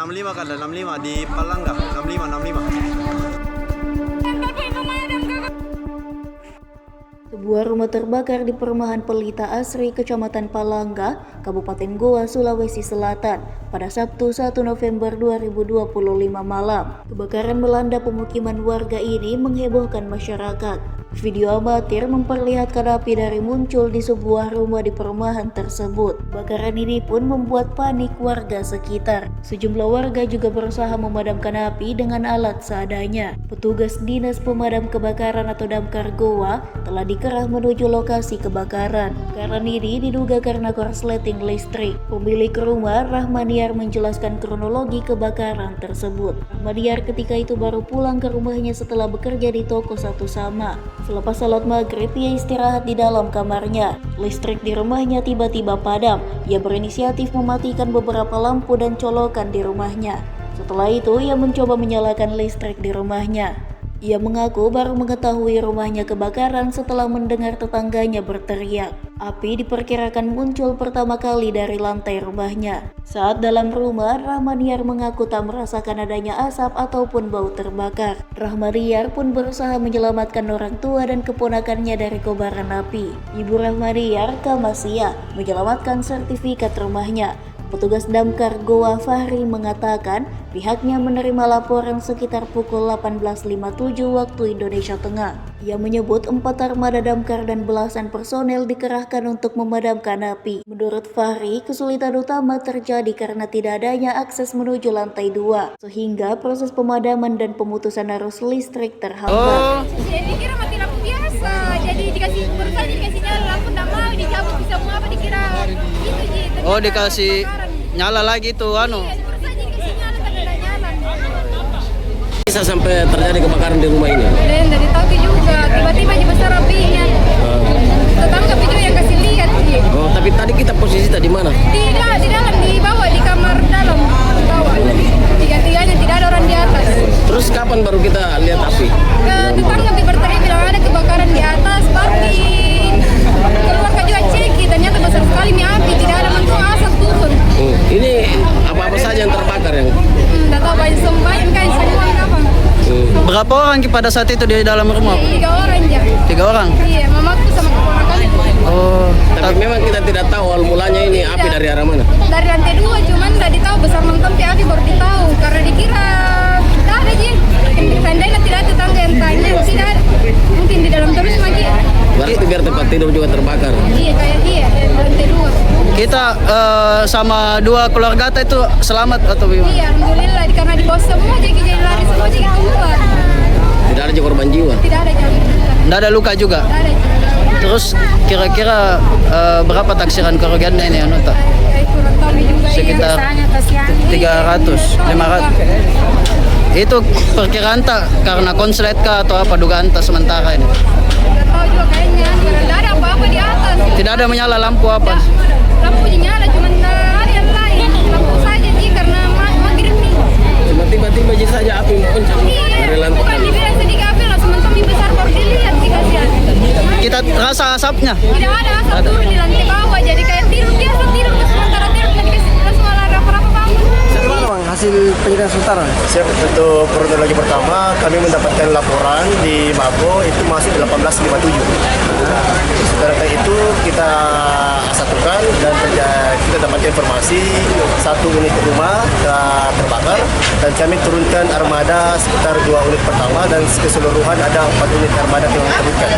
65 kan, 65 di Palangga, 65, 65. Sebuah rumah terbakar di perumahan Pelita Asri, Kecamatan Palangga, Kabupaten Goa, Sulawesi Selatan pada Sabtu 1 November 2025 malam. Kebakaran melanda pemukiman warga ini menghebohkan masyarakat. Video amatir memperlihatkan api dari muncul di sebuah rumah di perumahan tersebut. Kebakaran ini pun membuat panik warga sekitar. Sejumlah warga juga berusaha memadamkan api dengan alat seadanya. Petugas Dinas Pemadam Kebakaran atau Damkar Goa telah dikerah menuju lokasi kebakaran. Kebakaran ini diduga karena korsleting listrik. Pemilik rumah, Rahmaniar, menjelaskan kronologi kebakaran tersebut. Rahmaniar ketika itu baru pulang ke rumahnya setelah bekerja di toko satu sama. Selepas salat maghrib, ia istirahat di dalam kamarnya. Listrik di rumahnya tiba-tiba padam. Ia berinisiatif mematikan beberapa lampu dan colokan di rumahnya. Setelah itu, ia mencoba menyalakan listrik di rumahnya. Ia mengaku baru mengetahui rumahnya kebakaran setelah mendengar tetangganya berteriak. Api diperkirakan muncul pertama kali dari lantai rumahnya. Saat dalam rumah, Rahmaniar mengaku tak merasakan adanya asap ataupun bau terbakar. Rahmaniar pun berusaha menyelamatkan orang tua dan keponakannya dari kobaran api. Ibu Rahmaniar, Kamasia, menyelamatkan sertifikat rumahnya. Petugas Damkar Goa, Fahri, mengatakan pihaknya menerima laporan sekitar pukul 18.57 waktu Indonesia Tengah. Ia menyebut 4 armada damkar dan belasan personel dikerahkan untuk memadamkan api. Menurut Fahri, kesulitan utama terjadi karena tidak adanya akses menuju lantai 2, sehingga proses pemadaman dan pemutusan arus listrik terhambat. Jadi kira mati lampu biasa, jadi dikasihnya lampu tidak mau dicabut semua apa dikira gitu ji. Oh, dikasih nyala lagi tuh anu. Iya, terus aja dikasih nyala tapi tidak nyala. Bisa sampai terjadi kebakaran di rumah ini? Dan dari tahu juga tiba-tiba aja besar apinya. Tetangga juga yang kasih lihat ji. Oh, tapi tadi kita posisi tadi mana? Di dalam di bawah di kamar dalam di bawah. Tiga-tiganya tidak ada orang di atas. Terus kapan baru kita lihat api? Tetangga berteriak bilang ada kebakaran di atas, tapi keluarga juga cek, ternyata besar sekali api, tidak ada mantul asap turun. Ini apa-apa saja yang terbakar yang? Tidak tahu banyak sembahyang kan semua apa. Berapa orang pada saat itu di dalam rumah? 3 orang ya. 3 orang? Iya, mamaku sama keponakanku. Oh, Tapi memang kita tidak tahu awal mulanya ini api dari arah mana? Dari lantai 2, cuman tidak ditahu besar nonton api baru ditahu karena dikira tidak ada ji. Tandanya tidak ada tetangga yang tanya, tidak ada. Mungkin di dalam terus lagi. Berarti biar tempat tidur juga terbakar. Iya kayak iya, lantai 2. kita sama 2 keluarga itu selamat atau gimana? Iya, alhamdulillah karena di bawah semua jadi lari semua jadi keluar. Tidak ada korban jiwa. Tidak ada jalan. Nggak ada luka juga? Tidak ada. Terus kira-kira berapa taksiran kerugiannya ini anu tak? Kurang tahu juga Sekitar 300, 500. Itu perkiraan tak karena konslet kah atau apa dugaan tak sementara ini? Tidak tahu juga kayaknya karena tidak ada apa-apa di atas. Tidak ada menyala lampu apa? Lampu nyala cuma tidak ada yang lain. Lampu saja sih karena maghrib nih. Cuma tiba-tiba aja saja api muncul dari Iya, lantai. bukan dibilang sedikit api langsung mentok besar baru dilihat sih kasihan. Kita rasa asapnya? Tidak ada asap turun di lantai bawah jadi kayak tidur biasa tidur sementara tidur nggak dikasih langsung malah apa-apa bangun. Hasil penyelidikan sementara. Siap, untuk kronologi pertama kami mendapatkan laporan di Mako itu masih 18.57. Setelah itu kita satukan dan kita dapatkan informasi 1 unit rumah terbakar dan kami turunkan armada sekitar 2 unit pertama dan keseluruhan ada 4 unit armada yang terluka.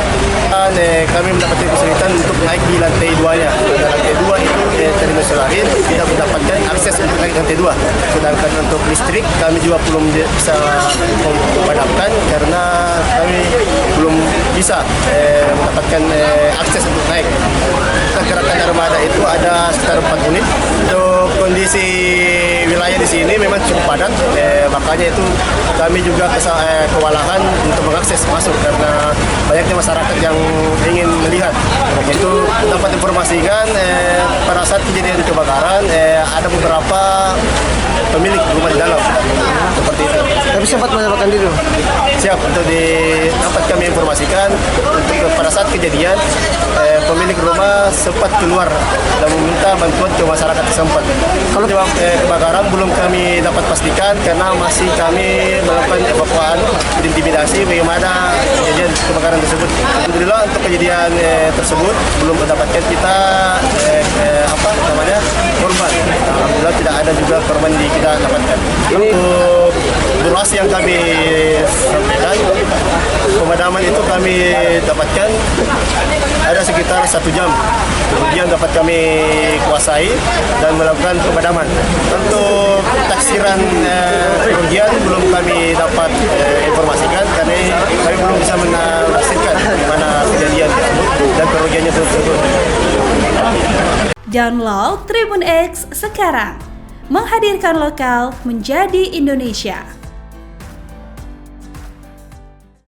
Dan kami mendapatkan kesulitan untuk naik di lantai 2-nya. Pada lantai 2 itu terminal lain tidak mendapatkan akses untuk naik lantai 2. Sedangkan untuk listrik kami juga belum bisa memadamkan karena kami belum bisa mendapatkan akses untuk naik. Pergerakan armada itu ada sekitar 4 unit. Untuk kondisi wilayah di sini memang cukup padat, makanya itu kami juga kewalahan untuk mengakses masuk karena banyaknya masyarakat yang ingin melihat. Itu dapat informasikan pada saat kejadian kebakaran ada beberapa pemilik rumah di dalam seperti itu. Tapi Tapi sempat mendapatkan diri. Siap untuk dapat kami informasikan untuk pada saat kejadian pemilik rumah sempat keluar dan meminta bantuan ke masyarakat setempat. Kalau kebakaran belum kami dapat pastikan karena masih kami melakukan evakuasi intimidasi bagaimana kejadian kebakaran tersebut. Alhamdulillah untuk kejadian tersebut belum mendapatkan kita korban. Alhamdulillah tidak ada juga korban di kita dapatkan. Untuk durasi yang kami sampaikan, pemadaman itu kami dapatkan ada sekitar 1 jam. Kemudian dapat kami kuasai dan melakukan pemadaman. Untuk taksiran kerugian belum kami dapat informasikan karena kami belum bisa memastikan bagaimana kejadian tersebut dan kerugiannya tersebut. Download Tribun X sekarang, menghadirkan lokal menjadi Indonesia.